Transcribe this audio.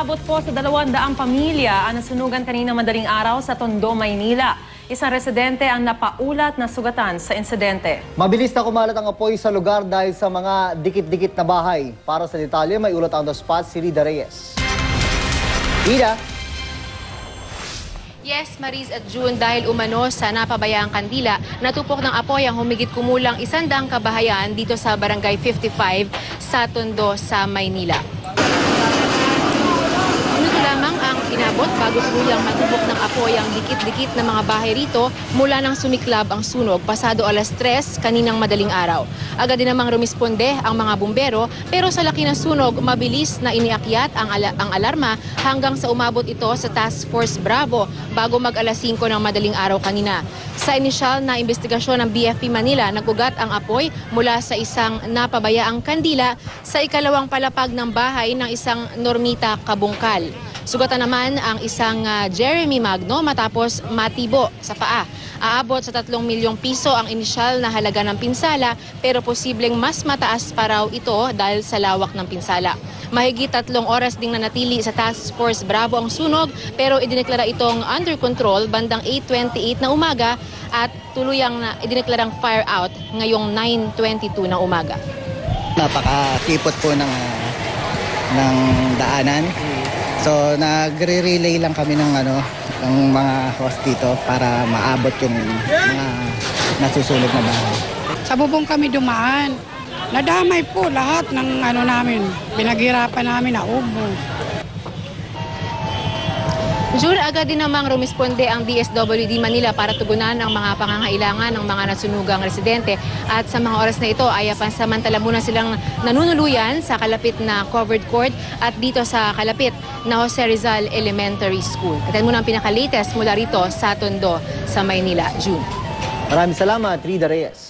Umaabot po sa 200 pamilya ang nasunugan kanina madaling araw sa Tondo, Maynila. Isang residente ang napaulat na sugatan sa insidente. Mabilis na kumalat ang apoy sa lugar dahil sa mga dikit-dikit na bahay. Para sa detalye, may ulat on the spot si Rida Reyes. Rida? Yes, Maris at June, dahil umano sa napabayaang kandila, natupok ng apoy ang humigit kumulang 100 kabahayan dito sa Barangay 55 sa Tondo sa Maynila. Minuto lamang ang inabot bago tuluyang matubok ng apoy ang dikit-dikit na mga bahay rito mula nang sumiklab ang sunog pasado 3:00 kaninang madaling araw. Agad din namang rumisponde ang mga bumbero pero sa laki ng sunog, mabilis na iniakyat ang alarma hanggang sa umabot ito sa Task Force Bravo bago mag 5:00 ng madaling araw kanina. Sa inisyal na investigasyon ng BFP Manila, nagugat ang apoy mula sa isang napabayaang kandila sa ikalawang palapag ng bahay ng isang Normita Kabungkal. Sugatan naman ang isang Jeremy Magno matapos matibo sa paa. Aabot sa 3 milyong piso ang inisyal na halaga ng pinsala pero posibleng mas mataas pa raw ito dahil sa lawak ng pinsala. Mahigit 3 oras ding nanatili sa Task Force Bravo ang sunog pero idineklara itong under control bandang 8:28 na umaga at tuluyang idineklarang fire out ngayong 9:22 ng umaga. Napakakipot po ng daanan. So nagre-relay lang kami ng mga host dito para maabot yung mga nasusunog na bahay. Sa bubong kami dumaan. Nadamay po lahat ng namin. Pinaghirapan namin na ubos. June, agad din namang rumisponde ang DSWD Manila para tugunan ang mga pangangailangan ng mga nasunugang residente. At sa mga oras na ito ay pansamantala muna silang nanunuluyan sa kalapit na covered court at dito sa kalapit na Jose Rizal Elementary School. At yan muna ang pinaka-latest mula rito sa Tondo sa Maynila. June. Maraming salamat, Rida Reyes.